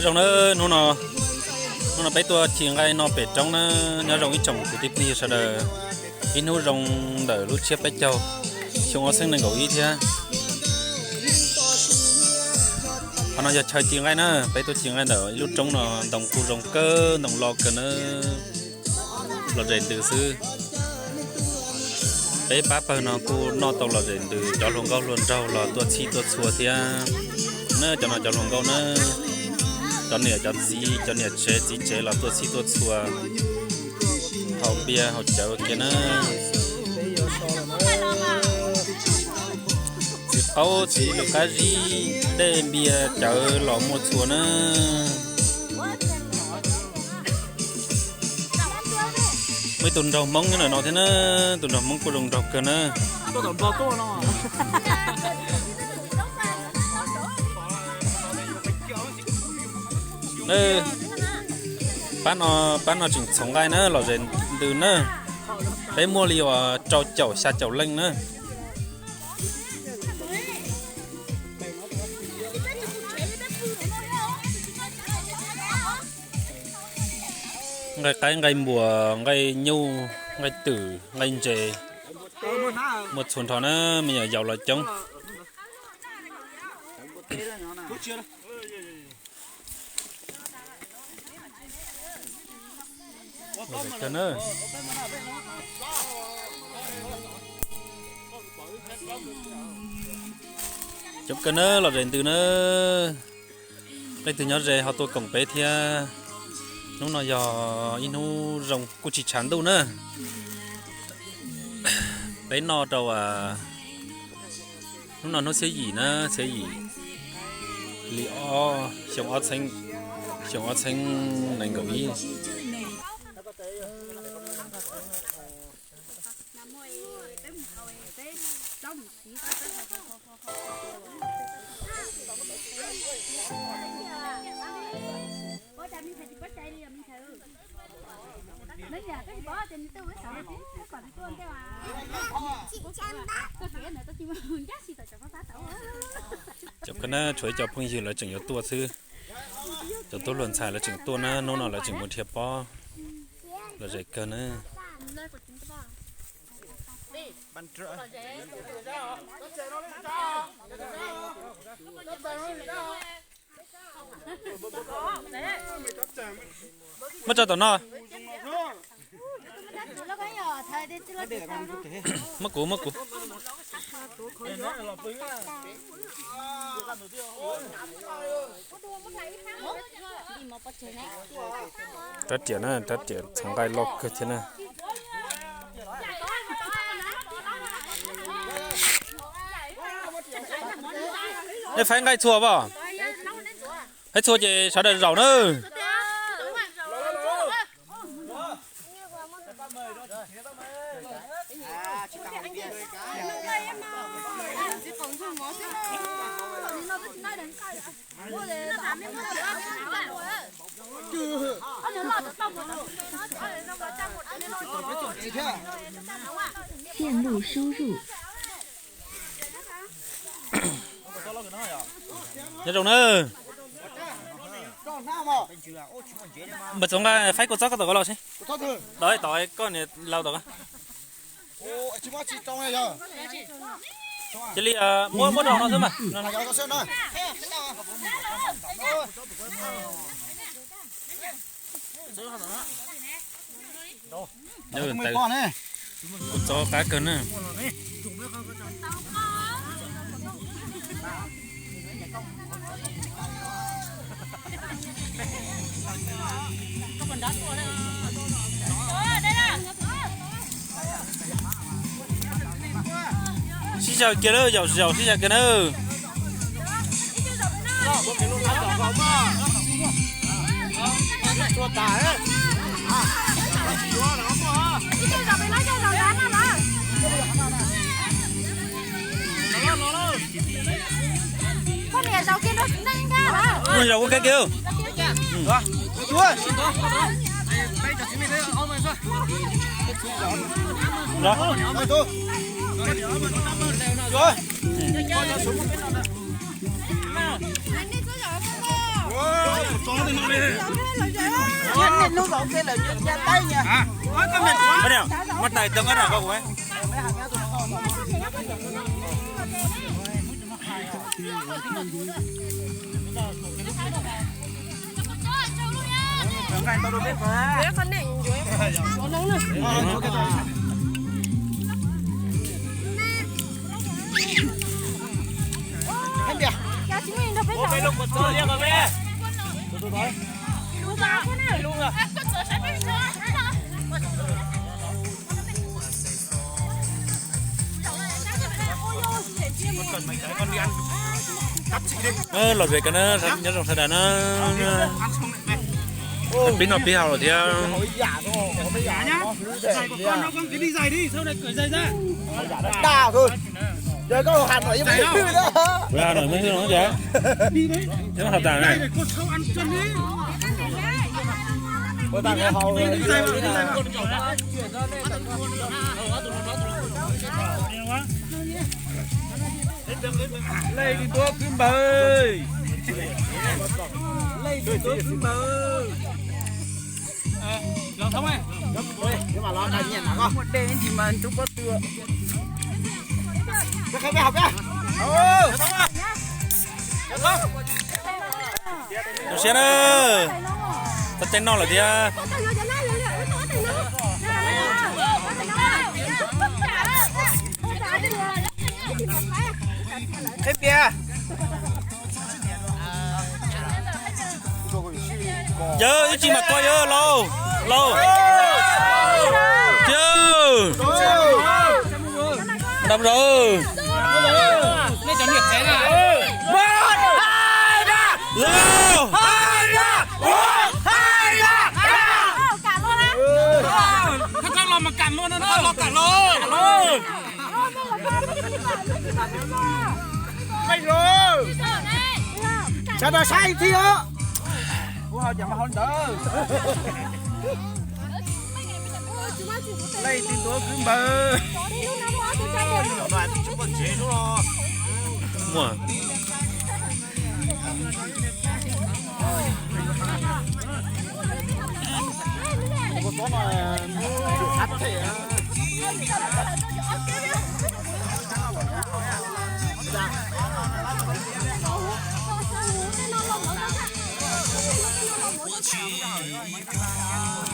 rồng nó bé tua chỉ ngay nó bé trong nó rồng ít trồng của tiếp đi sao đời ít nó rồng đời lúc xếp bé châu chúng nó sinh nên gấu ít thế nó giờ chơi chỉ ngay nữa bé tua chỉ ngay đời lúc trong nó đồng cu rồng cơ đồng lò cơ nó rèn từ xưa bé bắp nó cu nó tàu là rèn từ cho lồng gấu luôn trâu là tua chi tua xua thế nó cho nó cho lồng gấu nó cho nè cho chế là tua chi tua xua hậu bia hậu cháo kia nó chỉ được cái gì để bia cháo lọ một xua nó mấy tuần đầu mông cái này nó thế nó tuần đầu mông của đồng đầu cơ nó nè bán nó chỉnh sống gai nữa là rèn từ nữa bé mua liều trâu chậu xa chậu lênh nữa ngày mùa ngày nhu ngày tử ngày trề một số thằng nó mình ở giàu là trống cái nữa chụp cái nữa là rèn từ nữa đây từ nhỏ rè họ tôi cổng bé thì nó nói giờ inu rồng cô chỉ chán đâu nữa bé nó đâu nó sẽ gì nữa sẽ gì li o xong xanh này gửi chụp cái nó chuối chụp phong gì là chừng yếu tua sư chụp tôi luồn xài là chừng tua nó nào là chừng một thiệp po là dễ cân nữa mất cho tao nó mất cú trật tiền thằng gai lọc cái thế này đây phải gai chua vào hay chua gì sao để rau nữa线路输入。nhớ rồi nữa bật xuống cái phải cột sắt cái tàu lo chứ đấy tàu con này lâu tàu chỉ li mua đồ nó thôi mà nhớ tay cột cho cá cân nữa xí chào kia nữa giàu xí chào kia nữa con này giàu kia nó nhanh ra hả? con giàu cái kêu Nhân lúc đầu kia là nhân tay nha. Cái nào mắt này từng cái nào không ấy con này có nắng nữa. Em kìa. Cho chính mình đâu biết Cái lúc một số riêng rồi bé. Tôi nói. Luôn ra thế này Luôn à. Cần mấy cái con đi ăn. Cắt chị đi. lọt về cái nó nhớ trong thời đại nó pin nó pin hào rồi thì Giả thôi. Không giả nhá. Giày của con nó con cái đi giày đi, sau này cởi giày ra. Đà thôi. Giờ có Hà Nội mới hư nữa. về Hà Nội mới hư nó chứ Đi đấy. nó hợp tàng này Đây con sâu ăn chân đi. Ôi bạn có hầu. Đi giày vào, đi giày vào. Lấy đi tôi cứ bơi. Lấy đi tôi cứ bơi. Lòng thông này. Nhưng mà lo đánh nhẹ nào con. Một đêm thì mà chúng có tựa. Các em học nhá. Được xe nữa tao chen nó là thì Thế kìa. giờ ý chí mà coi lâu lâu chưa đâm rồi Đây cho nhiệt thế này. lâu Thằng con lo mà cản luôn nó. Lo cản luôn. Mày rồi. Sao nó sai thì đó. Ủa họ chẳng mà hôn đỡ. Lấy tin tôi cứ bờ. Nói chúng còn chế đúng không? mua Có mà sắt thế á. Hãy subscribe cho kênh Ghiền Mì Gõ để không bỏ lỡ những video hấp dẫn.